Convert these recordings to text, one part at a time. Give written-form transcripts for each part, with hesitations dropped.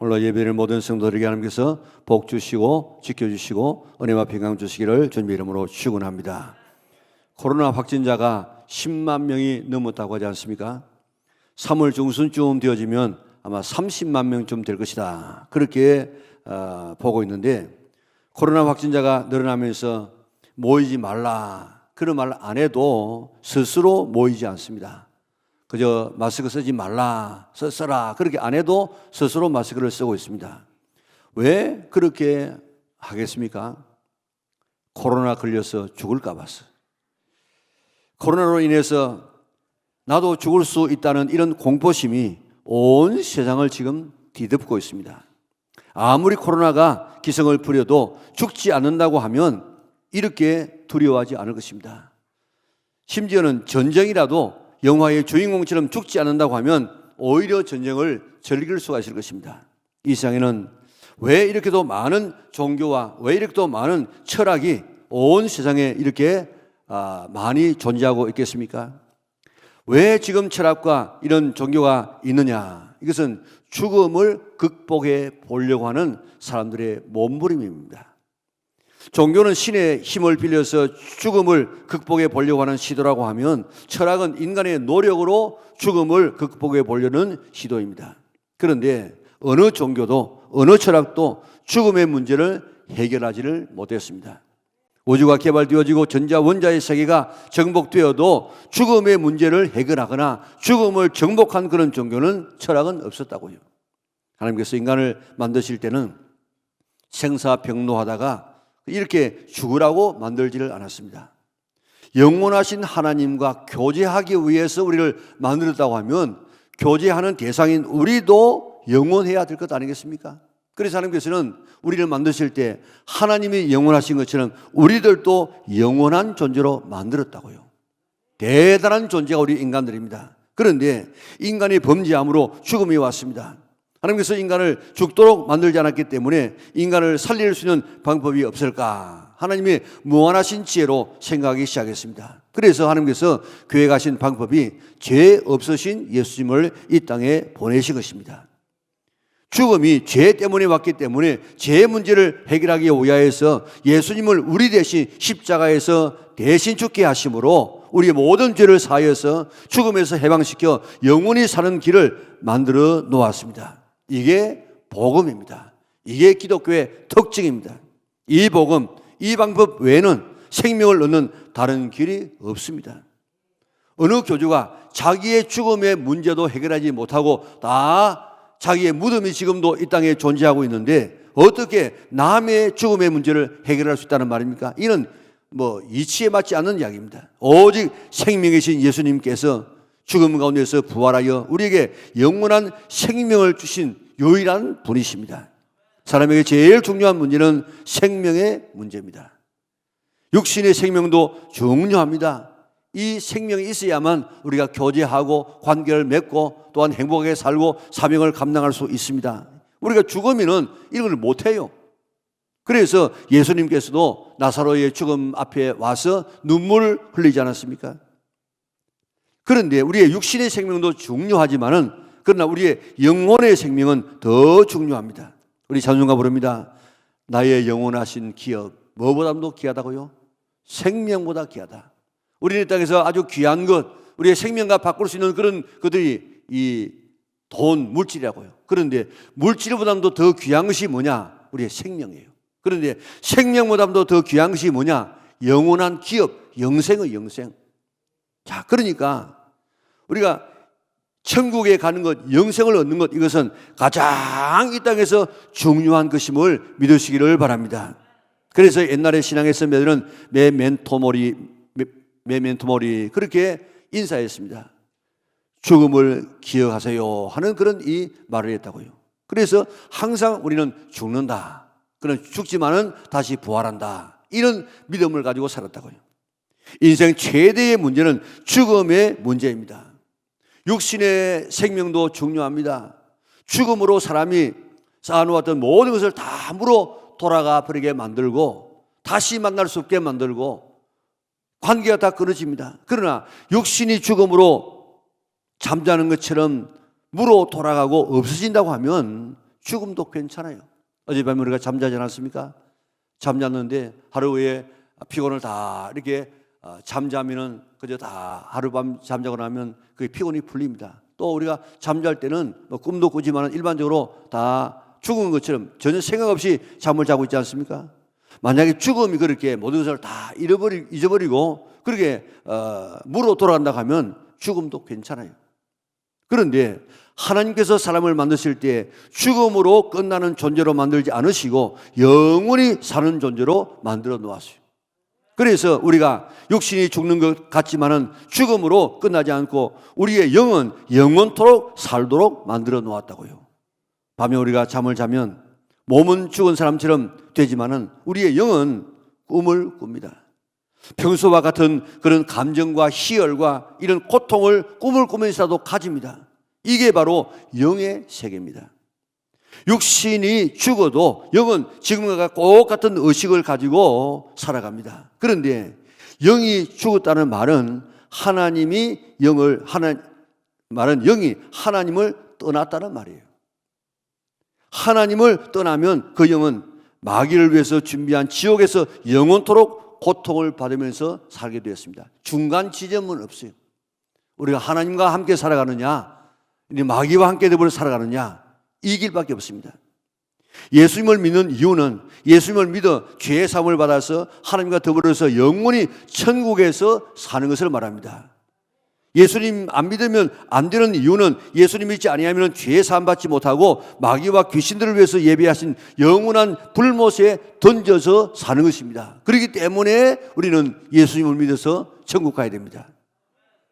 오늘 예배를 모든 성도들에게 하나님께서 복 주시고 지켜주시고 은혜와 평강 주시기를 주님의 이름으로 축원합니다. 코로나 확진자가 10만 명이 넘었다고 하지 않습니까? 3월 중순쯤 되어지면 아마 30만 명쯤 될 것이다, 그렇게 보고 있는데, 코로나 확진자가 늘어나면서 모이지 말라 그런 말 안 해도 스스로 모이지 않습니다. 그저 마스크 쓰지 말라, 써라 그렇게 안 해도 스스로 마스크를 쓰고 있습니다. 왜 그렇게 하겠습니까? 코로나 걸려서 죽을까 봐서. 코로나로 인해서 나도 죽을 수 있다는 이런 공포심이 온 세상을 지금 뒤덮고 있습니다. 아무리 코로나가 기승을 부려도 죽지 않는다고 하면 이렇게 두려워하지 않을 것입니다. 심지어는 전쟁이라도 영화의 주인공처럼 죽지 않는다고 하면 오히려 전쟁을 즐길 수가 있을 것입니다. 이 세상에는 왜 이렇게도 많은 종교와 왜 이렇게도 많은 철학이 온 세상에 이렇게 많이 존재하고 있겠습니까? 왜 지금 철학과 이런 종교가 있느냐? 이것은 죽음을 극복해 보려고 하는 사람들의 몸부림입니다. 종교는 신의 힘을 빌려서 죽음을 극복해 보려고 하는 시도라고 하면, 철학은 인간의 노력으로 죽음을 극복해 보려는 시도입니다. 그런데 어느 종교도 어느 철학도 죽음의 문제를 해결하지를 못했습니다. 우주가 개발되어지고 전자원자의 세계가 정복되어도 죽음의 문제를 해결하거나 죽음을 정복한 그런 종교는, 철학은 없었다고요. 하나님께서 인간을 만드실 때는 생사병로하다가 이렇게 죽으라고 만들지를 않았습니다. 영원하신 하나님과 교제하기 위해서 우리를 만들었다고 하면 교제하는 대상인 우리도 영원해야 될 것 아니겠습니까? 그래서 하나님께서는 우리를 만드실 때 하나님이 영원하신 것처럼 우리들도 영원한 존재로 만들었다고요. 대단한 존재가 우리 인간들입니다. 그런데 인간이 범죄함으로 죽음이 왔습니다. 하나님께서 인간을 죽도록 만들지 않았기 때문에 인간을 살릴 수 있는 방법이 없을까? 하나님의 무한하신 지혜로 생각하기 시작했습니다. 그래서 하나님께서 계획하신 방법이 죄 없으신 예수님을 이 땅에 보내신 것입니다. 죽음이 죄 때문에 왔기 때문에 죄 문제를 해결하기 위하여서 예수님을 우리 대신 십자가에서 대신 죽게 하심으로 우리의 모든 죄를 사하여서 죽음에서 해방시켜 영원히 사는 길을 만들어 놓았습니다. 이게 복음입니다. 이게 기독교의 특징입니다. 이 복음, 이 방법 외에는 생명을 얻는 다른 길이 없습니다. 어느 교주가 자기의 죽음의 문제도 해결하지 못하고 다 자기의 무덤이 지금도 이 땅에 존재하고 있는데 어떻게 남의 죽음의 문제를 해결할 수 있다는 말입니까? 이는 이치에 맞지 않는 이야기입니다. 오직 생명이신 예수님께서 죽음 가운데서 부활하여 우리에게 영원한 생명을 주신 유일한 분이십니다. 사람에게 제일 중요한 문제는 생명의 문제입니다. 육신의 생명도 중요합니다. 이 생명이 있어야만 우리가 교제하고 관계를 맺고 또한 행복하게 살고 사명을 감당할 수 있습니다. 우리가 죽으면은 이런 걸 못해요. 그래서 예수님께서도 나사로의 죽음 앞에 와서 눈물을 흘리지 않았습니까? 그런데 우리의 육신의 생명도 중요하지만은 그러나 우리의 영혼의 생명은 더 중요합니다. 우리 찬송가 부릅니다. 나의 영원하신 기업, 뭐보다도 귀하다고요? 생명보다 귀하다. 우리는 이 땅에서 아주 귀한 것, 우리의 생명과 바꿀 수 있는 그런 것들이 이 돈, 물질이라고요. 그런데 물질보다도 더 귀한 것이 뭐냐? 우리의 생명이에요. 그런데 생명보다도 더 귀한 것이 뭐냐? 영원한 기업, 영생의 영생. 자, 그러니까 우리가 천국에 가는 것, 영생을 얻는 것, 이것은 가장 이 땅에서 중요한 것임을 믿으시기를 바랍니다. 그래서 옛날에 신앙의 선배들은 메멘토모리 그렇게 인사했습니다. 죽음을 기억하세요 하는 그런 이 말을 했다고요. 그래서 항상 우리는 죽는다, 그러나 죽지만은 다시 부활한다, 이런 믿음을 가지고 살았다고요. 인생 최대의 문제는 죽음의 문제입니다. 육신의 생명도 중요합니다. 죽음으로 사람이 쌓아놓았던 모든 것을 다 물어 돌아가 버리게 만들고 다시 만날 수 없게 만들고 관계가 다 끊어집니다. 그러나 육신이 죽음으로 잠자는 것처럼 물어 돌아가고 없어진다고 하면 죽음도 괜찮아요. 어젯밤에 우리가 잠자지 않았습니까? 잠잤는데 하루 후에 피곤을 다 이렇게 잠자면은 그저 다 하룻밤 잠자고 나면 그 피곤이 풀립니다. 또 우리가 잠잘 때는 뭐 꿈도 꾸지만 일반적으로 다 죽은 것처럼 전혀 생각 없이 잠을 자고 있지 않습니까? 만약에 죽음이 그렇게 모든 것을 다 잊어버리고 그렇게 무로 돌아간다 하면 죽음도 괜찮아요. 그런데 하나님께서 사람을 만드실 때 죽음으로 끝나는 존재로 만들지 않으시고 영원히 사는 존재로 만들어 놓았어요. 그래서 우리가 육신이 죽는 것 같지만은 죽음으로 끝나지 않고 우리의 영은 영원토록 살도록 만들어 놓았다고요. 밤에 우리가 잠을 자면 몸은 죽은 사람처럼 되지만은 우리의 영은 꿈을 꿉니다. 평소와 같은 그런 감정과 희열과 이런 고통을 꿈을 꾸면서도 가집니다. 이게 바로 영의 세계입니다. 육신이 죽어도 영은 지금과 똑같은 의식을 가지고 살아갑니다. 그런데 영이 죽었다는 말은 영이 하나님을 떠났다는 말이에요. 하나님을 떠나면 그 영은 마귀를 위해서 준비한 지옥에서 영원토록 고통을 받으면서 살게 되었습니다. 중간 지점은 없어요. 우리가 하나님과 함께 살아가느냐, 마귀와 함께 더불어 살아가느냐, 이 길밖에 없습니다. 예수님을 믿는 이유는 예수님을 믿어 죄의 사함을 받아서 하나님과 더불어서 영원히 천국에서 사는 것을 말합니다. 예수님 안 믿으면 안 되는 이유는 예수님 믿지 아니하면 죄의 사함 받지 못하고 마귀와 귀신들을 위해서 예비하신 영원한 불못에 던져서 사는 것입니다. 그렇기 때문에 우리는 예수님을 믿어서 천국 가야 됩니다.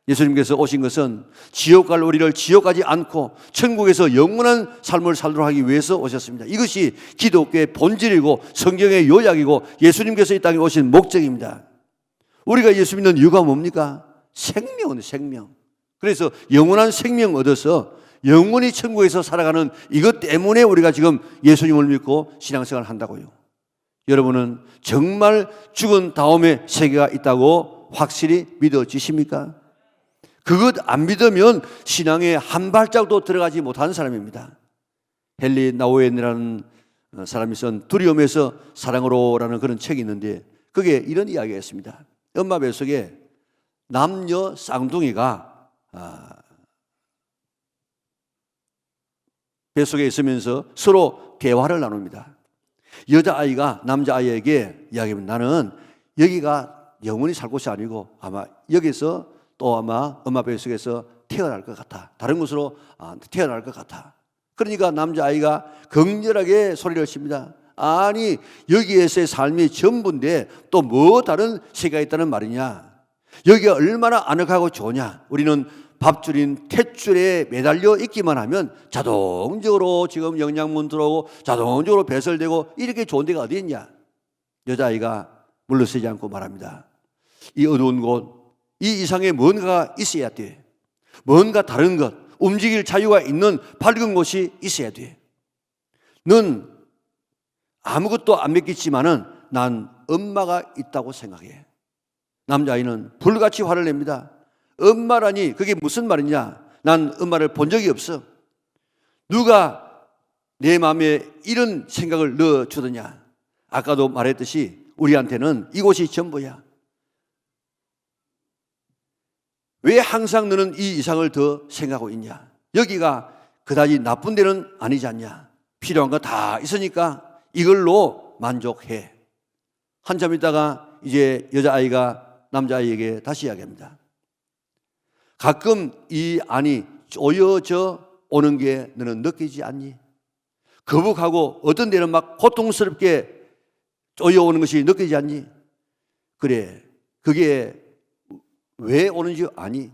예수님께서 오신 것은 지옥 갈 우리를 지옥 가지 않고 천국에서 영원한 삶을 살도록 하기 위해서 오셨습니다. 이것이 기독교의 본질이고 성경의 요약이고 예수님께서 이 땅에 오신 목적입니다. 우리가 예수 믿는 이유가 뭡니까? 생명은 생명. 그래서 영원한 생명 얻어서 영원히 천국에서 살아가는 이것 때문에 우리가 지금 예수님을 믿고 신앙생활을 한다고요. 여러분은 정말 죽은 다음에 세계가 있다고 확실히 믿어지십니까? 그것 안 믿으면 신앙에 한 발짝도 들어가지 못하는 사람입니다. 헨리 나우엔이라는 사람이 쓴 두려움에서 사랑으로라는 그런 책이 있는데 그게 이런 이야기가 있습니다. 엄마 뱃속에 남녀 쌍둥이가 뱃속에 있으면서 서로 대화를 나눕니다. 여자아이가 남자아이에게 이야기합니다. 나는 여기가 영원히 살 곳이 아니고 아마 여기서 또 아마 엄마 뱃속에서 태어날 것 같아. 다른 곳으로 태어날 것 같아. 그러니까 남자아이가 극렬하게 소리를 칩니다. 아니 여기에서의 삶이 전부인데 또 뭐 다른 세계가 있다는 말이냐. 여기가 얼마나 아늑하고 좋냐. 우리는 밥줄인 탯줄에 매달려 있기만 하면 자동적으로 지금 영양분 들어오고 자동적으로 배설되고 이렇게 좋은 데가 어디 있냐. 여자아이가 물러서지 않고 말합니다. 이 어두운 곳, 이 이상의 뭔가가 있어야 돼. 뭔가 다른 것, 움직일 자유가 있는 밝은 곳이 있어야 돼. 넌 아무것도 안 믿겠지만은 난 엄마가 있다고 생각해. 남자아이는 불같이 화를 냅니다. 엄마라니 그게 무슨 말이냐. 난 엄마를 본 적이 없어. 누가 내 마음에 이런 생각을 넣어주더냐. 아까도 말했듯이 우리한테는 이곳이 전부야. 왜 항상 너는 이 이상을 더 생각하고 있냐. 여기가 그다지 나쁜 데는 아니지 않냐. 필요한 거 다 있으니까 이걸로 만족해. 한참 있다가 이제 여자아이가 남자아이에게 다시 이야기합니다. 가끔 이 안이 쪼여져 오는 게 너는 느끼지 않니? 거북하고 어떤 데는 막 고통스럽게 쪼여오는 것이 느끼지 않니? 그래, 그게 왜 오는지 아니?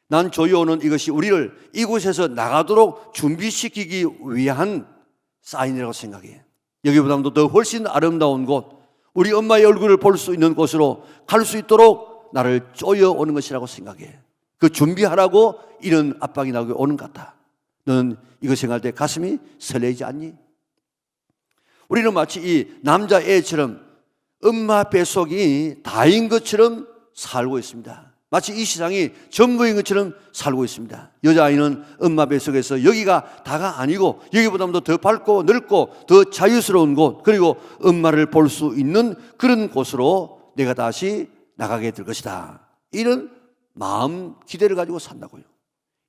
난 조여오는 이것이 우리를 이곳에서 나가도록 준비시키기 위한 사인이라고 생각해. 여기보다도 더 훨씬 아름다운 곳, 우리 엄마의 얼굴을 볼 수 있는 곳으로 갈 수 있도록 나를 쪼여오는 것이라고 생각해. 그 준비하라고 이런 압박이 나오게 오는 것 같아. 너는 이거 생각할 때 가슴이 설레지 않니? 우리는 마치 이 남자애처럼 엄마 뱃속이 다인 것처럼 살고 있습니다. 마치 이 세상이 전부인 것처럼 살고 있습니다. 여자아이는 엄마 뱃속에서 여기가 다가 아니고 여기보다도 더 밝고 넓고 더 자유스러운 곳, 그리고 엄마를 볼 수 있는 그런 곳으로 내가 다시 나가게 될 것이다. 이런 마음 기대를 가지고 산다고요.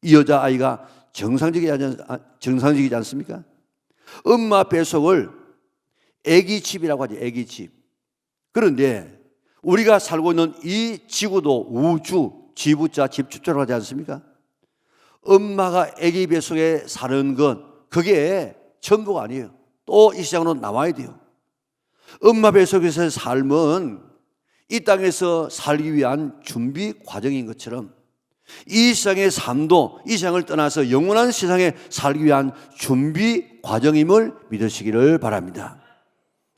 이 여자아이가 정상적이지 않습니까? 엄마 뱃속을 애기집이라고 하죠. 애기집. 그런데 우리가 살고 있는 이 지구도 우주, 지부자, 집주자라고 하지 않습니까? 엄마가 아기 뱃속에 사는 것, 그게 전부가 아니에요. 또 이 세상으로 나와야 돼요. 엄마 뱃속에서의 삶은 이 땅에서 살기 위한 준비 과정인 것처럼 이 세상의 삶도 이 세상을 떠나서 영원한 세상에 살기 위한 준비 과정임을 믿으시기를 바랍니다.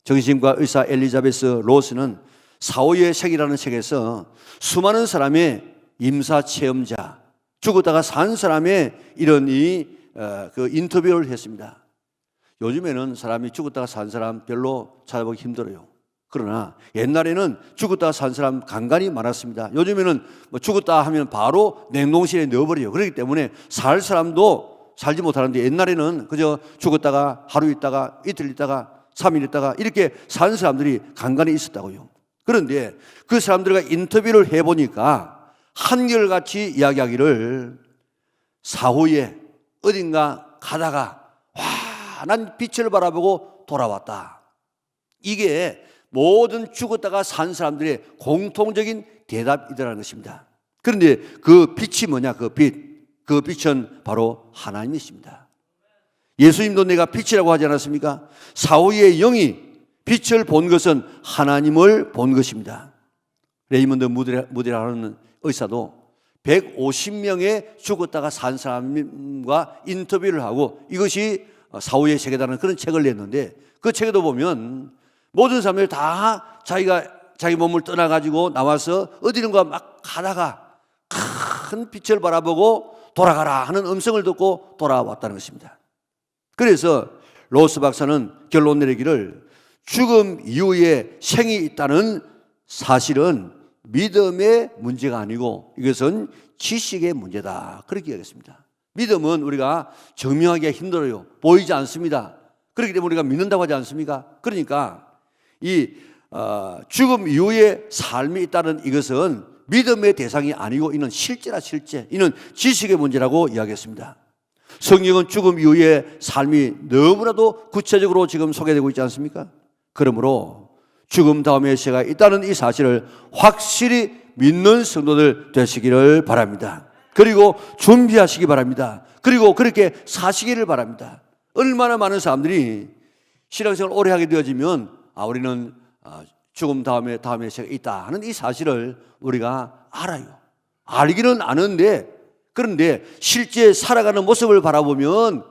정신과 의사 엘리자베스 로스는 사후의 책이라는 책에서 수많은 사람의 임사 체험자, 죽었다가 산 사람의 이런 그 인터뷰를 했습니다. 요즘에는 사람이 죽었다가 산 사람 별로 찾아보기 힘들어요. 그러나 옛날에는 죽었다가 산 사람 간간히 많았습니다. 요즘에는 뭐 죽었다 하면 바로 냉동실에 넣어버려요. 그렇기 때문에 살 사람도 살지 못하는데, 옛날에는 그저 죽었다가 하루 있다가 이틀 있다가 3일 있다가 이렇게 산 사람들이 간간히 있었다고요. 그런데 그 사람들과 인터뷰를 해보니까 한결같이 이야기하기를 사후에 어딘가 가다가 환한 빛을 바라보고 돌아왔다. 이게 모든 죽었다가 산 사람들의 공통적인 대답이더라는 것입니다. 그런데 그 빛이 뭐냐? 그 빛은 바로 하나님이십니다. 예수님도 내가 빛이라고 하지 않았습니까? 사후의 영이 빛을 본 것은 하나님을 본 것입니다. 레이먼드 무디라는 의사도 150명의 죽었다가 산 사람과 인터뷰를 하고 이것이 사후의 세계다라는 그런 책을 냈는데, 그 책에도 보면 모든 사람들이 다 자기 몸을 떠나가지고 나와서 어디론가 막 가다가 큰 빛을 바라보고 돌아가라 하는 음성을 듣고 돌아왔다는 것입니다. 그래서 로스 박사는 결론 내리기를 죽음 이후에 생이 있다는 사실은 믿음의 문제가 아니고 이것은 지식의 문제다, 그렇게 이야기했습니다. 믿음은 우리가 증명하기가 힘들어요. 보이지 않습니다. 그렇기 때문에 우리가 믿는다고 하지 않습니까? 그러니까 이 죽음 이후에 삶이 있다는 이것은 믿음의 대상이 아니고 이는 실제라 실제, 이는 지식의 문제라고 이야기했습니다. 성경은 죽음 이후의 삶이 너무나도 구체적으로 지금 소개되고 있지 않습니까? 그러므로 죽음 다음에 세계가 있다는 이 사실을 확실히 믿는 성도들 되시기를 바랍니다. 그리고 준비하시기 바랍니다. 그리고 그렇게 사시기를 바랍니다. 얼마나 많은 사람들이 신앙생활을 오래 하게 되어지면 우리는 죽음 다음에 세계가 있다 하는 이 사실을 우리가 알아요. 알기는 아는데, 그런데 실제 살아가는 모습을 바라보면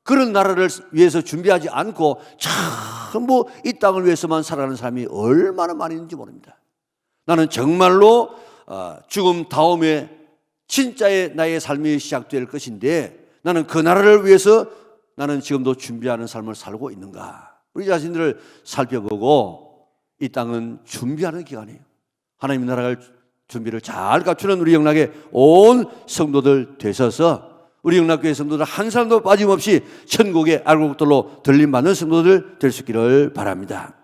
그런 나라를 위해서 준비하지 않고 전부 이 땅을 위해서만 살아가는 사람이 얼마나 많이 있는지 모릅니다. 나는 정말로 죽음 다음에 진짜의 나의 삶이 시작될 것인데, 나는 그 나라를 위해서 나는 지금도 준비하는 삶을 살고 있는가? 우리 자신들을 살펴보고, 이 땅은 준비하는 기간이에요. 하나님 나라를 준비를 잘 갖추는 우리 영락의 온 성도들 되셔서 우리 영락교회 성도들 한 사람도 빠짐없이 천국의 알곡들로 들림받는 성도들 될 수 있기를 바랍니다.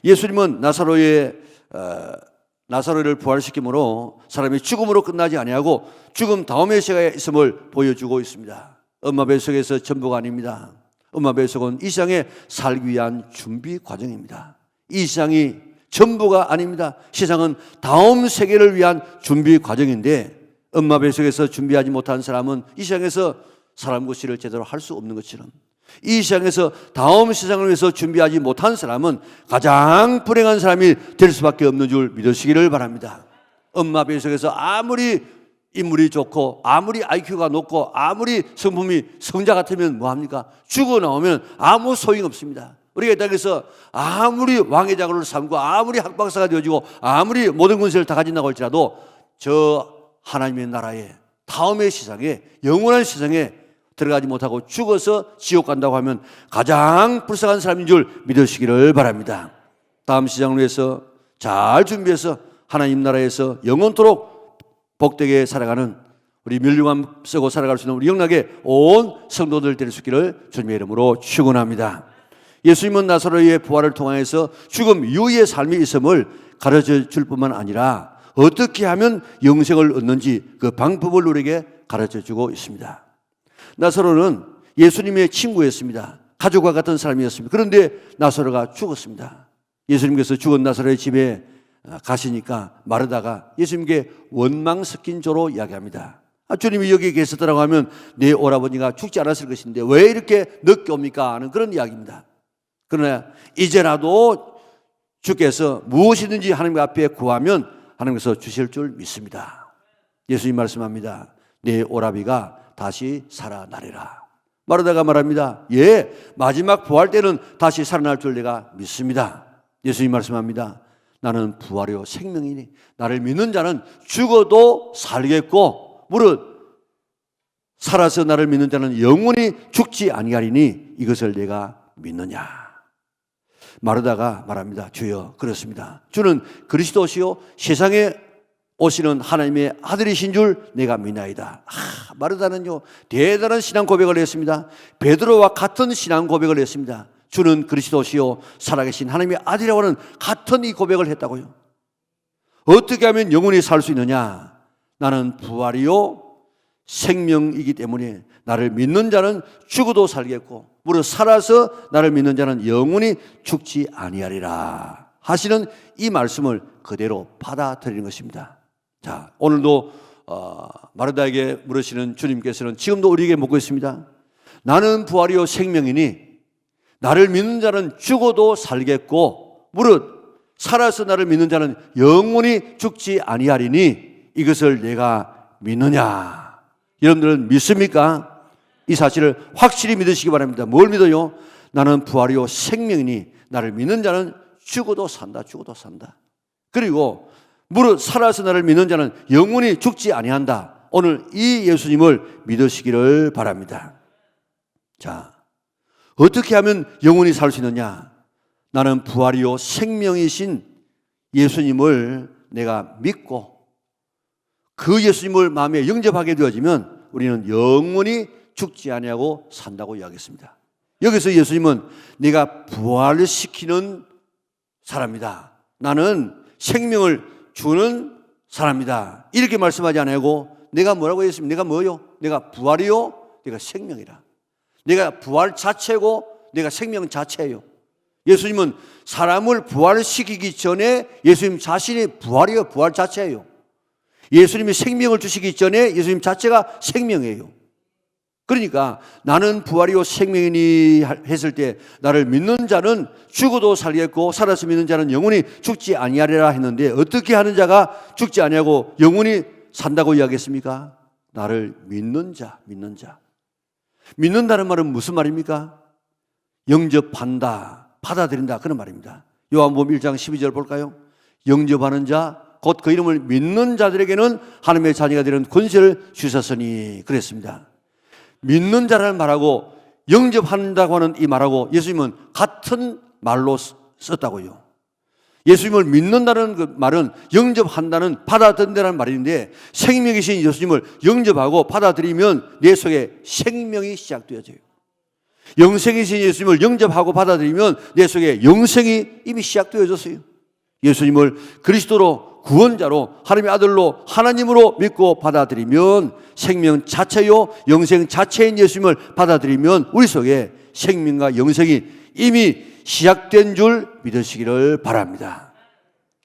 예수님은 나사로를 부활시킴으로 사람이 죽음으로 끝나지 아니하고 죽음 다음의 세계에 있음을 보여주고 있습니다. 엄마 뱃속에서 전부가 아닙니다. 엄마 뱃속은 이 세상에 살기 위한 준비 과정입니다. 이 세상이 전부가 아닙니다. 세상은 다음 세계를 위한 준비 과정인데, 엄마 뱃속에서 준비하지 못한 사람은 이 세상에서 사람 구실을 제대로 할 수 없는 것처럼, 이 세상에서 다음 세상을 위해서 준비하지 못한 사람은 가장 불행한 사람이 될 수밖에 없는 줄 믿으시기를 바랍니다. 엄마 뱃속에서 아무리 인물이 좋고 아무리 IQ가 높고 아무리 성자 같으면 뭐합니까? 죽어 나오면 아무 소용 없습니다. 우리가 이 땅에서 아무리 왕의 자금을 삼고 아무리 학박사가 되어지고 아무리 모든 권세를 다 가진다고 할지라도 저 하나님의 나라에 다음의 세상에, 영원한 세상에 들어가지 못하고 죽어서 지옥 간다고 하면 가장 불쌍한 사람인 줄 믿으시기를 바랍니다. 다음 세상을 위해서 잘 준비해서 하나님 나라에서 영원토록 복되게 살아가는 우리 면류관 쓰고 살아갈 수 있는 우리 영락의 온 성도들 될 수 있기를 주님의 이름으로 축원합니다. 예수님은 나사로의 부활을 통하여서 죽음 이후의 삶이 있음을 가르쳐 줄 뿐만 아니라 어떻게 하면 영생을 얻는지 그 방법을 우리에게 가르쳐 주고 있습니다. 나사로는 예수님의 친구였습니다. 가족과 같은 사람이었습니다. 그런데 나사로가 죽었습니다. 예수님께서 죽은 나사로의 집에 가시니까 마르다가 예수님께 원망 섞인 조로 이야기합니다. 주님이 여기 계셨더라고 하면 내 오라버니가 죽지 않았을 것인데 왜 이렇게 늦게 옵니까? 하는 그런 이야기입니다. 그러나 이제라도 주께서 무엇이든지 하나님 앞에 구하면 하나님께서 주실 줄 믿습니다. 예수님 말씀합니다. 내 오라비가 다시 살아나리라. 마르다가 말합니다. 예, 마지막 부활 때는 다시 살아날 줄 내가 믿습니다. 예수님 말씀합니다. 나는 부활이요 생명이니 나를 믿는 자는 죽어도 살겠고 무릇 살아서 나를 믿는 자는 영원히 죽지 아니하리니 이것을 내가 믿느냐. 마르다가 말합니다. 주여, 그렇습니다. 주는 그리스도시요 세상에 오시는 하나님의 아들이신 줄 내가 믿나이다. 마르다는요 대단한 신앙 고백을 했습니다. 베드로와 같은 신앙 고백을 했습니다. 주는 그리스도시요 살아계신 하나님의 아들이라고 하는 같은 이 고백을 했다고요. 어떻게 하면 영원히 살 수 있느냐? 나는 부활이요 생명이기 때문에 나를 믿는 자는 죽어도 살겠고 무릇 살아서 나를 믿는 자는 영원히 죽지 아니하리라 하시는 이 말씀을 그대로 받아들이는 것입니다. 자, 오늘도 마르다에게 물으시는 주님께서는 지금도 우리에게 묻고 있습니다. 나는 부활이요 생명이니 나를 믿는 자는 죽어도 살겠고 무릇 살아서 나를 믿는 자는 영원히 죽지 아니하리니 이것을 내가 믿느냐? 여러분들은 믿습니까? 이 사실을 확실히 믿으시기 바랍니다. 뭘 믿어요? 나는 부활이요 생명이니 나를 믿는 자는 죽어도 산다. 죽어도 산다. 그리고 무릇 살아서 나를 믿는 자는 영원히 죽지 아니한다. 오늘 이 예수님을 믿으시기를 바랍니다. 자, 어떻게 하면 영원히 살 수 있느냐? 나는 부활이요 생명이신 예수님을 내가 믿고 그 예수님을 마음에 영접하게 되어지면 우리는 영원히 죽지 아니하고 산다고 이야기했습니다. 여기서 예수님은 내가 부활시키는 사람이다. 나는 생명을 주는 사람이다. 이렇게 말씀하지 않고 내가 뭐라고 했습니까? 내가 뭐요? 내가 부활이요? 내가 생명이라. 내가 부활 자체고 내가 생명 자체예요. 예수님은 사람을 부활시키기 전에 예수님 자신이 부활이요 부활 자체예요. 예수님이 생명을 주시기 전에 예수님 자체가 생명이에요. 그러니까 나는 부활이요 생명이니 했을 때 나를 믿는 자는 죽어도 살겠고 살아서 믿는 자는 영원히 죽지 아니하리라 했는데 어떻게 하는 자가 죽지 아니하고 영원히 산다고 이야기했습니까? 나를 믿는 자, 믿는 자. 믿는다는 말은 무슨 말입니까? 영접한다, 받아들인다 그런 말입니다. 요한복음 1장 12절 볼까요? 영접하는 자, 곧 그 이름을 믿는 자들에게는 하나님의 자녀가 되는 권세를 주셨으니 그랬습니다. 믿는 자라는 말하고 영접한다고 하는 이 말하고 예수님은 같은 말로 썼다고요. 예수님을 믿는다는 그 말은 영접한다는 받아들인다는 말인데 생명이신 예수님을 영접하고 받아들이면 내 속에 생명이 시작되어져요. 영생이신 예수님을 영접하고 받아들이면 내 속에 영생이 이미 시작되어졌어요. 예수님을 그리스도로 구원자로 하나님의 아들로 하나님으로 믿고 받아들이면 생명 자체요 영생 자체인 예수님을 받아들이면 우리 속에 생명과 영생이 이미 시작된 줄 믿으시기를 바랍니다.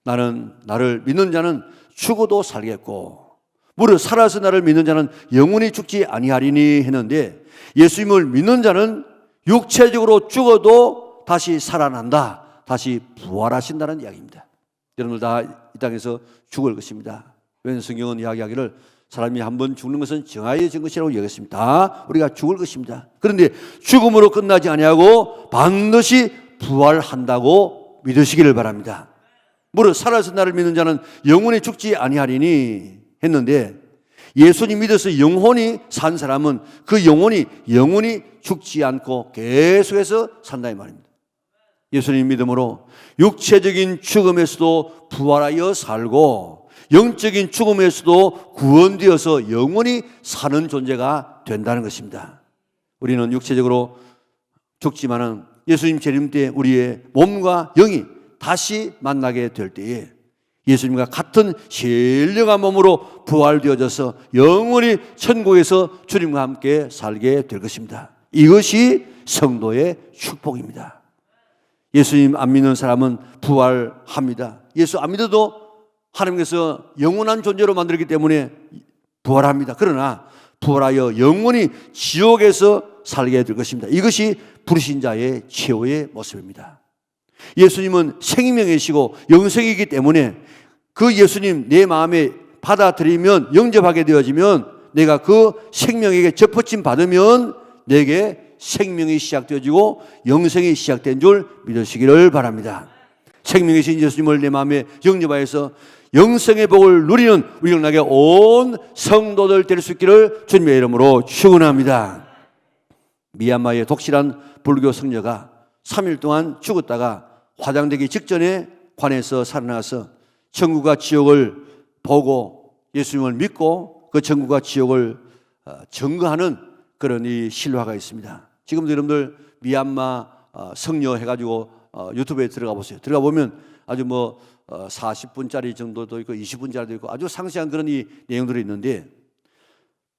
나를 믿는 자는 죽어도 살겠고 무릇 살아서 나를 믿는 자는 영원히 죽지 아니하리니 했는데 예수님을 믿는 자는 육체적으로 죽어도 다시 살아난다. 다시 부활하신다는 이야기입니다. 여러분들 다 이 땅에서 죽을 것입니다. 왜냐하면 성경은 이야기하기를 사람이 한번 죽는 것은 정하여진 것이라고 이야기했습니다. 다 우리가 죽을 것입니다. 그런데 죽음으로 끝나지 아니하고 반드시 부활한다고 믿으시기를 바랍니다. 무릇 살아서 나를 믿는 자는 영원히 죽지 아니하리니 했는데 예수님 믿어서 영원히 산 사람은 그 영혼이 영원히 죽지 않고 계속해서 산다 이 말입니다. 예수님 믿음으로 육체적인 죽음에서도 부활하여 살고 영적인 죽음에서도 구원되어서 영원히 사는 존재가 된다는 것입니다. 우리는 육체적으로 죽지만은 예수님 재림 때 우리의 몸과 영이 다시 만나게 될 때에 예수님과 같은 신령한 몸으로 부활되어져서 영원히 천국에서 주님과 함께 살게 될 것입니다. 이것이 성도의 축복입니다. 예수님 안 믿는 사람은 부활합니다. 예수 안 믿어도 하나님께서 영원한 존재로 만들었기 때문에 부활합니다. 그러나 부활하여 영원히 지옥에서 살게 될 것입니다. 이것이 불신자의 최후의 모습입니다. 예수님은 생명이시고 영생이기 때문에 그 예수님 내 마음에 받아들이면, 영접하게 되어지면, 내가 그 생명에게 접붙임 받으면 내게 생명이 시작되어지고 영생이 시작된 줄 믿으시기를 바랍니다. 생명이신 예수님을 내 마음에 영접하여서 영생의 복을 누리는 우리 영락의 온 성도들 될 수 있기를 주님의 이름으로 축원합니다. 미얀마의 독실한 불교 성녀가 3일 동안 죽었다가 화장되기 직전에 관에서 살아나서 천국과 지옥을 보고 예수님을 믿고 그 천국과 지옥을 증거하는 그런 이 실화가 있습니다. 지금도 여러분들 미얀마 성녀 해가지고 유튜브에 들어가 보세요. 들어가 보면 아주 40분짜리 정도도 있고 20분짜리도 있고 아주 상세한 그런 이 내용들이 있는데,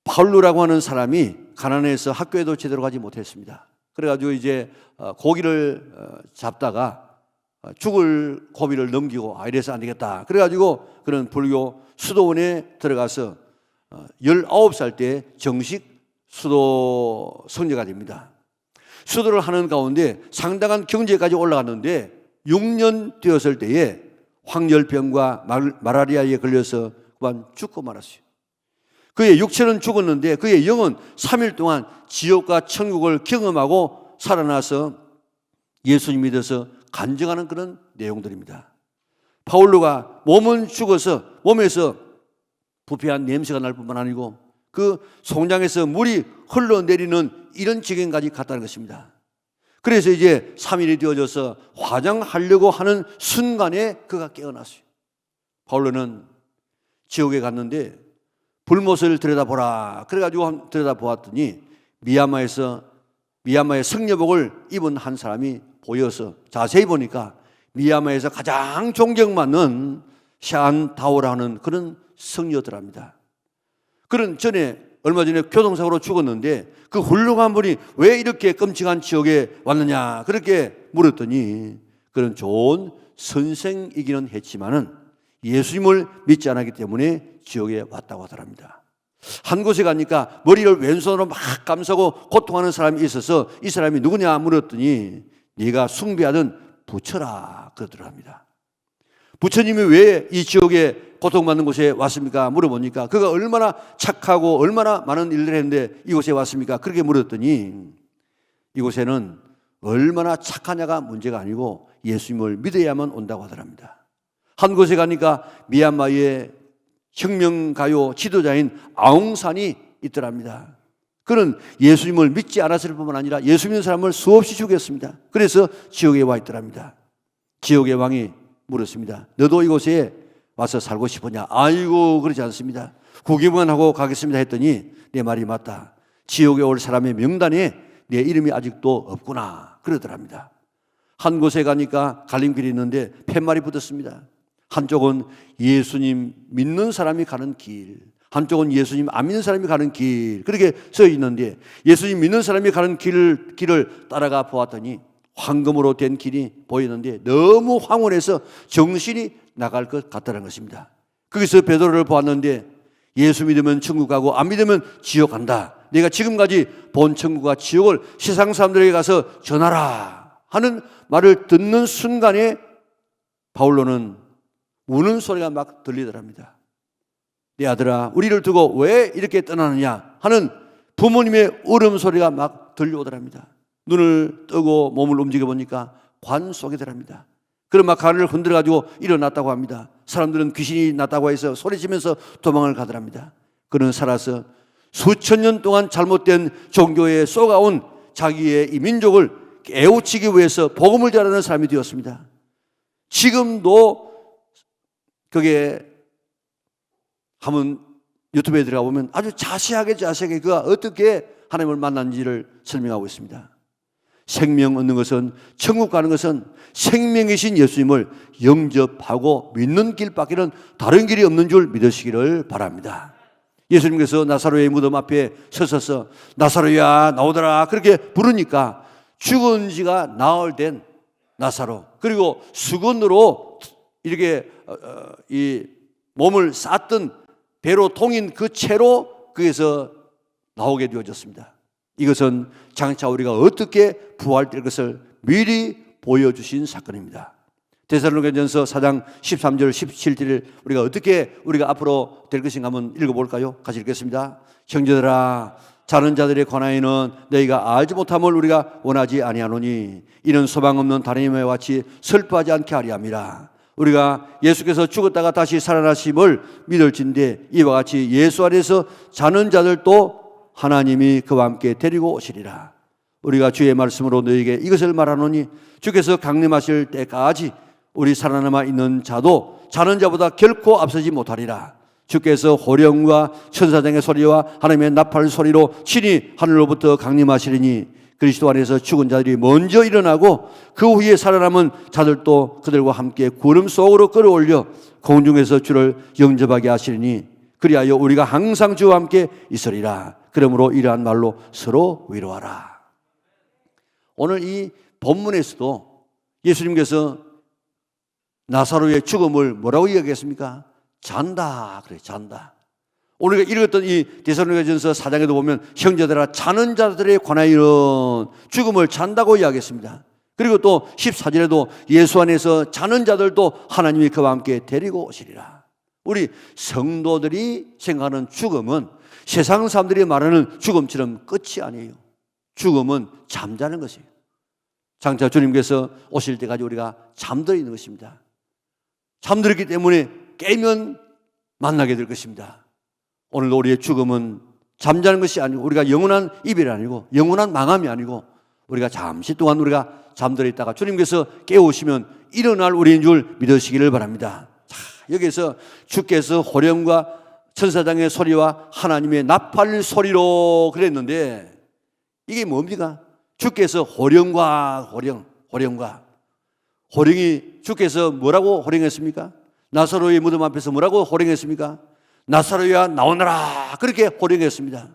바울로라고 하는 사람이 가난해서 학교에도 제대로 가지 못했습니다. 그래가지고 이제 고기를 잡다가 죽을 고비를 넘기고 이래서 안 되겠다. 그래가지고 그런 불교 수도원에 들어가서 19살 때 정식 수도 성녀가 됩니다. 수도를 하는 가운데 상당한 경제까지 올라갔는데 6년 되었을 때에 황열병과 말라리아에 걸려서 그만 죽고 말았어요. 그의 육체는 죽었는데 그의 영은 3일 동안 지옥과 천국을 경험하고 살아나서 예수님 믿어서 간증하는 그런 내용들입니다. 바울로가 몸은 죽어서 몸에서 부패한 냄새가 날 뿐만 아니고 그 송장에서 물이 흘러내리는 이런 지경까지 갔다는 것입니다. 그래서 이제 3일이 되어져서 화장하려고 하는 순간에 그가 깨어났어요. 바울로는 지옥에 갔는데 불못을 들여다보라. 그래가지고 들여다보았더니 미얀마의 성녀복을 입은 한 사람이 보여서 자세히 보니까 미얀마에서 가장 존경받는 샨다오라는 그런 성녀더랍니다. 그런 얼마 전에 교통사고로 죽었는데 그 훌륭한 분이 왜 이렇게 끔찍한 지옥에 왔느냐 그렇게 물었더니 그런 좋은 선생이기는 했지만은 예수님을 믿지 않았기 때문에 지옥에 왔다고 하더랍니다. 한 곳에 가니까 머리를 왼손으로 막 감싸고 고통하는 사람이 있어서 이 사람이 누구냐 물었더니 네가 숭배하던 부처라 그러더랍니다. 부처님이 왜 이 지옥에 고통받는 곳에 왔습니까? 물어보니까 그가 얼마나 착하고 얼마나 많은 일을 했는데 이곳에 왔습니까? 그렇게 물었더니 이곳에는 얼마나 착하냐가 문제가 아니고 예수님을 믿어야만 온다고 하더랍니다. 한 곳에 가니까 미얀마의 혁명가요 지도자인 아웅산이 있더랍니다. 그는 예수님을 믿지 않았을 뿐만 아니라 예수 믿는 사람을 수없이 죽였습니다. 그래서 지옥에 와 있더랍니다. 지옥의 왕이 물었습니다. 너도 이곳에 와서 살고 싶으냐? 아이고 그러지 않습니다. 구경만 하고 가겠습니다 했더니 내 말이 맞다. 지옥에 올 사람의 명단에 내 이름이 아직도 없구나 그러더랍니다. 한 곳에 가니까 갈림길이 있는데 팻말이 붙었습니다. 한쪽은 예수님 믿는 사람이 가는 길, 한쪽은 예수님 안 믿는 사람이 가는 길 그렇게 써 있는데 예수님 믿는 사람이 가는 길을 따라가 보았더니 황금으로 된 길이 보이는데 너무 황홀해서 정신이 나갈 것 같다는 것입니다. 거기서 베드로를 보았는데 예수 믿으면 천국 가고 안 믿으면 지옥 간다. 내가 지금까지 본 천국과 지옥을 세상 사람들에게 가서 전하라 하는 말을 듣는 순간에 바울로는 우는 소리가 막 들리더랍니다. 내 아들아 우리를 두고 왜 이렇게 떠나느냐 하는 부모님의 울음소리가 막 들려오더랍니다. 눈을 뜨고 몸을 움직여 보니까 관 속이더랍니다. 그럼 막 관을 흔들어가지고 일어났다고 합니다. 사람들은 귀신이 났다고 해서 소리치면서 도망을 가더랍니다. 그는 살아서 수천 년 동안 잘못된 종교에 쏘가온 자기의 이 민족을 애우치기 위해서 복음을 전하는 사람이 되었습니다. 지금도 그게 한번 유튜브에 들어가 보면 아주 자세하게 그가 어떻게 하나님을 만났는지를 설명하고 있습니다. 생명 얻는 것은, 천국 가는 것은 생명이신 예수님을 영접하고 믿는 길밖에는 다른 길이 없는 줄 믿으시기를 바랍니다. 예수님께서 나사로의 무덤 앞에 서셔서 나사로야 나오더라 그렇게 부르니까 죽은 지가 나흘 된 나사로, 그리고 수건으로 이렇게 이 몸을 쌌던 배로 통인 그 채로 거기서 나오게 되어졌습니다. 이것은 장차 우리가 어떻게 부활될 것을 미리 보여주신 사건입니다. 데살로니가전서 4장 13절 17절을 우리가 앞으로 될 것인가 한번 읽어볼까요? 같이 읽겠습니다. 형제들아, 자는 자들의 관하에는 너희가 알지 못함을 우리가 원하지 아니하노니 이는 소망 없는 다름과 같이 슬퍼하지 않게 하리 함이라. 우리가 예수께서 죽었다가 다시 살아나심을 믿을진데 이와 같이 예수 안에서 자는 자들도 하나님이 그와 함께 데리고 오시리라. 우리가 주의 말씀으로 너희에게 이것을 말하노니 주께서 강림하실 때까지 우리 살아남아 있는 자도 자는 자보다 결코 앞서지 못하리라. 주께서 호령과 천사장의 소리와 하나님의 나팔 소리로 친히 하늘로부터 강림하시리니 그리스도 안에서 죽은 자들이 먼저 일어나고 그 후에 살아남은 자들도 그들과 함께 구름 속으로 끌어올려 공중에서 주를 영접하게 하시리니 그리하여 우리가 항상 주와 함께 있으리라. 그러므로 이러한 말로 서로 위로하라. 오늘 이 본문에서도 예수님께서 나사로의 죽음을 뭐라고 이야기했습니까? 잔다. 그래, 잔다. 오늘 읽었던 이 데살로니가전서 4장에도 보면 형제들아, 자는 자들에 관하여는 죽음을 잔다고 이야기했습니다. 그리고 또 14절에도 예수 안에서 자는 자들도 하나님이 그와 함께 데리고 오시리라. 우리 성도들이 생각하는 죽음은 세상 사람들이 말하는 죽음처럼 끝이 아니에요. 죽음은 잠자는 것이에요. 장차 주님께서 오실 때까지 우리가 잠들어 있는 것입니다. 잠들었기 때문에 깨면 만나게 될 것입니다. 오늘도 우리의 죽음은 잠자는 것이 아니고 우리가 영원한 이별이 아니고 영원한 망함이 아니고 우리가 잠시 동안 우리가 잠들어 있다가 주님께서 깨우시면 일어날 우리인 줄 믿으시기를 바랍니다. 자, 여기서 주께서 호령과 천사장의 소리와 하나님의 나팔 소리로 그랬는데 이게 뭡니까? 주께서 호령이 주께서 뭐라고 호령했습니까? 나사로의 무덤 앞에서 뭐라고 호령했습니까? 나사로야 나오너라 그렇게 호령했습니다.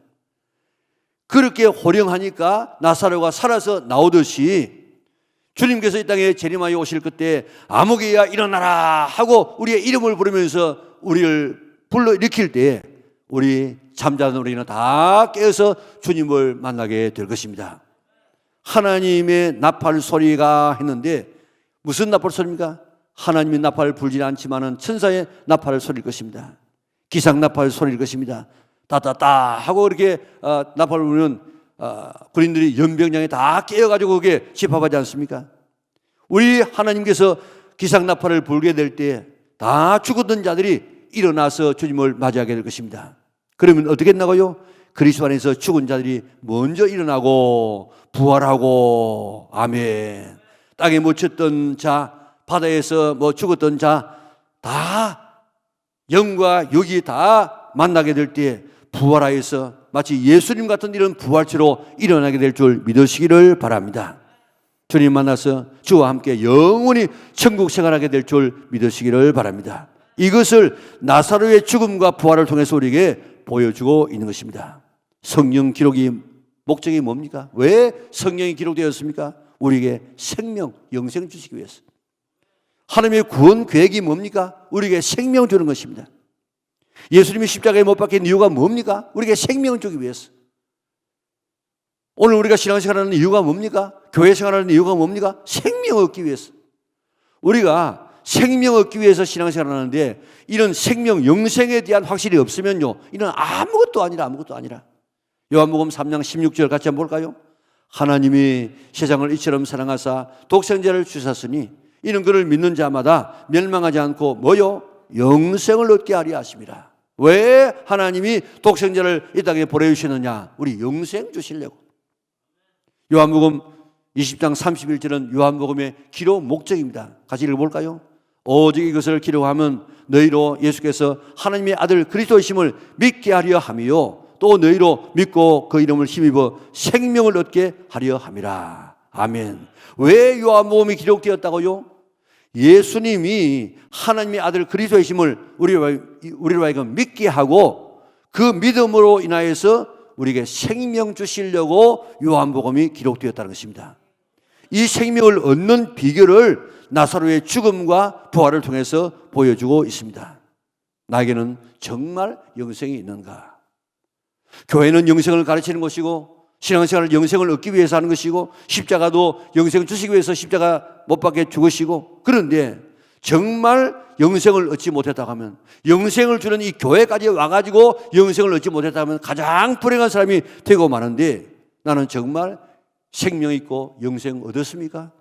그렇게 호령하니까 나사로가 살아서 나오듯이 주님께서 이 땅에 재림하여 오실 그때 아무개야 일어나라 하고 우리의 이름을 부르면서 우리를 불러일으킬 때에 우리 잠자는 우리는 다 깨어서 주님을 만나게 될 것입니다. 하나님의 나팔 소리가 했는데 무슨 나팔 소리입니까? 하나님의 나팔을 불지는 않지만은 천사의 나팔 소리일 것입니다. 기상 나팔 소리일 것입니다. 따따따 하고 이렇게 나팔을 불면 군인들이 연병장에 다 깨어가지고 그게 집합하지 않습니까? 우리 하나님께서 기상 나팔을 불게 될 때 다 죽었던 자들이 일어나서 주님을 맞이하게 될 것입니다. 그러면 어떻게 했나고요? 그리스도 안에서 죽은 자들이 먼저 일어나고 부활하고 아멘. 땅에 묻혔던 자, 바다에서 죽었던 자 다 영과 육이 다 만나게 될 때 부활하여서 마치 예수님 같은 이런 부활체로 일어나게 될 줄 믿으시기를 바랍니다. 주님 만나서 주와 함께 영원히 천국 생활하게 될 줄 믿으시기를 바랍니다. 이것을 나사로의 죽음과 부활을 통해서 우리에게 보여주고 있는 것입니다. 성령 기록이 목적이 뭡니까? 왜 성령이 기록되었습니까? 우리에게 생명, 영생 주시기 위해서. 하나님의 구원 계획이 뭡니까? 우리에게 생명 주는 것입니다. 예수님이 십자가에 못 박힌 이유가 뭡니까? 우리에게 생명 주기 위해서. 오늘 우리가 신앙생활하는 이유가 뭡니까? 교회 생활하는 이유가 뭡니까? 생명 얻기 위해서. 우리가 생명 얻기 위해서 신앙생활하는데 이런 생명, 영생에 대한 확실이 없으면요, 이는 아무것도 아니라. 요한복음 3장 16절 같이 한번 볼까요? 하나님이 세상을 이처럼 사랑하사 독생자를 주셨으니 이는 그를 믿는 자마다 멸망하지 않고 뭐요? 영생을 얻게 하려 하심이라. 왜 하나님이 독생자를 이 땅에 보내주시느냐? 우리 영생 주시려고. 요한복음 20장 31절은 요한복음의 기록 목적입니다. 같이 읽어볼까요? 오직 이것을 기록하면 너희로 예수께서 하나님의 아들 그리스도이심을 믿게 하려 함이요 또 너희로 믿고 그 이름을 힘입어 생명을 얻게 하려 함이라. 아멘. 왜 요한복음이 기록되었다고요? 예수님이 하나님의 아들 그리스도이심을 우리로 하여금 믿게 하고 그 믿음으로 인하여서 우리에게 생명 주시려고 요한복음이 기록되었다는 것입니다. 이 생명을 얻는 비결을 나사로의 죽음과 부활을 통해서 보여주고 있습니다. 나에게는 정말 영생이 있는가? 교회는 영생을 가르치는 것이고 신앙생활은 영생을 얻기 위해서 하는 것이고 십자가도 영생을 주시기 위해서 십자가 못 박게 죽으시고, 그런데 정말 영생을 얻지 못했다고 하면, 영생을 주는 이 교회까지 와가지고 영생을 얻지 못했다고 하면 가장 불행한 사람이 되고 마는데, 나는 정말 생명 있고 영생 얻었습니까?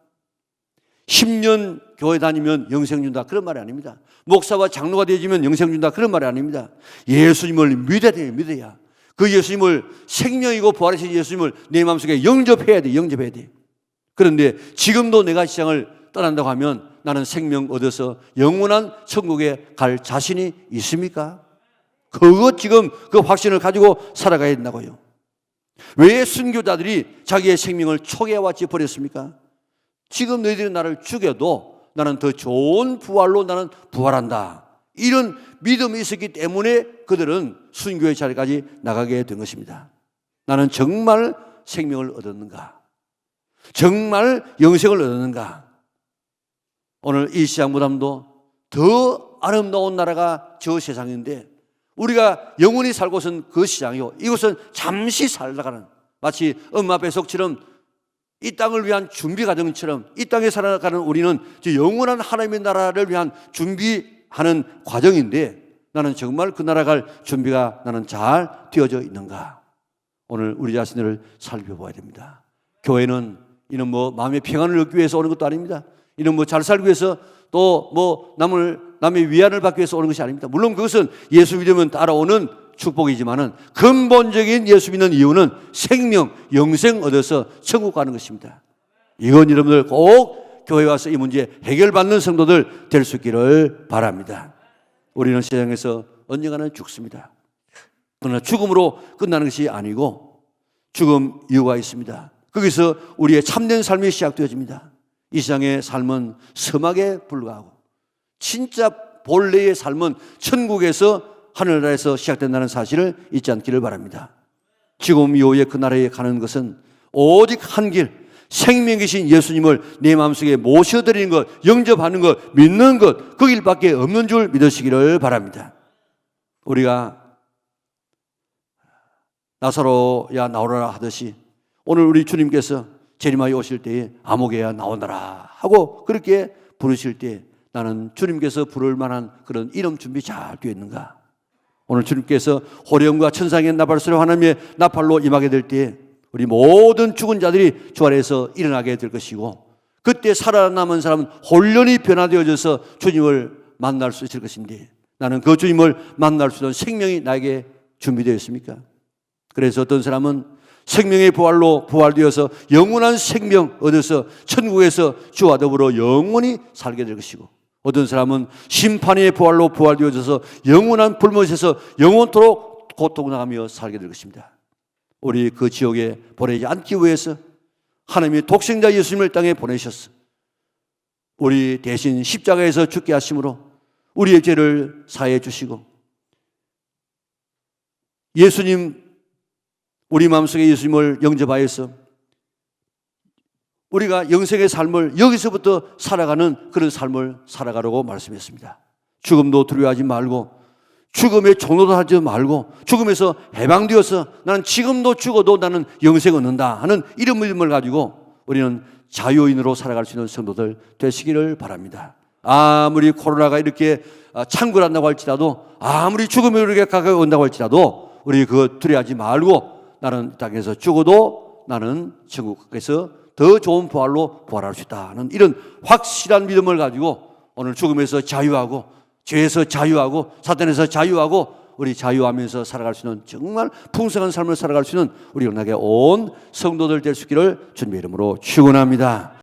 10년 교회 다니면 영생 준다, 그런 말이 아닙니다. 목사와 장로가 되어지면 영생 준다, 그런 말이 아닙니다. 예수님을 믿어야 돼요. 믿어야. 그 예수님을, 생명이고 부활하신 예수님을 내 마음속에 영접해야 돼. 영접해야 돼. 그런데 지금도 내가 세상을 떠난다고 하면 나는 생명 얻어서 영원한 천국에 갈 자신이 있습니까? 그것 지금 그 확신을 가지고 살아가야 된다고요. 왜 순교자들이 자기의 생명을 초기화치 버렸습니까? 지금 너희들이 나를 죽여도 나는 더 좋은 부활로 나는 부활한다, 이런 믿음이 있었기 때문에 그들은 순교의 자리까지 나가게 된 것입니다. 나는 정말 생명을 얻었는가? 정말 영생을 얻었는가? 오늘 이 시장무담도 더 아름다운 나라가 저 세상인데, 우리가 영원히 살 곳은 그 시장이요, 이곳은 잠시 살다가는, 마치 엄마 뱃속처럼 이 땅을 위한 준비 과정처럼 이 땅에 살아가는 우리는 영원한 하나님의 나라를 위한 준비하는 과정인데, 나는 정말 그 나라 갈 준비가 나는 잘 되어져 있는가? 오늘 우리 자신을 살펴봐야 됩니다. 교회는 이는 뭐 마음의 평안을 얻기 위해서 오는 것도 아닙니다. 이는 뭐 잘 살기 위해서 또 뭐 남의 위안을 받기 위해서 오는 것이 아닙니다. 물론 그것은 예수 믿으면 따라오는 축복이지만은 근본적인 예수 믿는 이유는 생명, 영생 얻어서 천국 가는 것입니다. 이건 여러분들 꼭 교회 와서 이 문제 해결받는 성도들 될 수 있기를 바랍니다. 우리는 세상에서 언젠가는 죽습니다. 그러나 죽음으로 끝나는 것이 아니고 죽음 이유가 있습니다. 거기서 우리의 참된 삶이 시작되어집니다. 이 세상의 삶은 서막에 불과하고 진짜 본래의 삶은 천국에서, 하늘나라에서 시작된다는 사실을 잊지 않기를 바랍니다. 죽음 이후에 그 나라에 가는 것은 오직 한 길, 생명이신 예수님을 내 마음속에 모셔드리는 것, 영접하는 것, 믿는 것, 그 길밖에 없는 줄 믿으시기를 바랍니다. 우리가 나사로야 나오라 하듯이 오늘 우리 주님께서 재림하여 오실 때에 아모개야 나오너라 하고 그렇게 부르실 때, 나는 주님께서 부를 만한 그런 이름 준비 잘 되어 있는가? 오늘 주님께서 호령과 천상의 나팔 소리, 하나님의 나팔로 임하게 될 때에 우리 모든 죽은 자들이 주안에서 일어나게 될 것이고, 그때 살아남은 사람은 혼련히 변화되어져서 주님을 만날 수 있을 것인데, 나는 그 주님을 만날 수 있는 생명이 나에게 준비되어 있습니까? 그래서 어떤 사람은 생명의 부활로 부활되어서 영원한 생명 얻어서 천국에서 주와 더불어 영원히 살게 될 것이고, 어떤 사람은 심판의 부활로 부활되어져서 영원한 불못에서 영원토록 고통당하며 살게 될 것입니다. 우리 그 지옥에 보내지 않기 위해서 하나님이 독생자 예수님을 땅에 보내셨어. 우리 대신 십자가에서 죽게 하심으로 우리의 죄를 사해 주시고, 예수님, 우리 마음속에 예수님을 영접하여서 우리가 영생의 삶을 여기서부터 살아가는 그런 삶을 살아가라고 말씀했습니다. 죽음도 두려워하지 말고, 죽음의 종로도 하지 말고, 죽음에서 해방되어서 나는 지금도 죽어도 나는 영생 얻는다 하는 이런 믿음을 가지고 우리는 자유인으로 살아갈 수 있는 성도들 되시기를 바랍니다. 아무리 코로나가 이렇게 창궐한다고 할지라도, 아무리 죽음이 이렇게 가까이 온다고 할지라도 우리 그거 두려워하지 말고, 나는 땅에서 죽어도 나는 천국에서 더 좋은 부활로 부활할 수 있다는 이런 확실한 믿음을 가지고 오늘 죽음에서 자유하고, 죄에서 자유하고, 사탄에서 자유하고, 우리 자유하면서 살아갈 수 있는 정말 풍성한 삶을 살아갈 수 있는 우리 영락에 온 성도들 될 수 있기를 주님의 이름으로 축원합니다.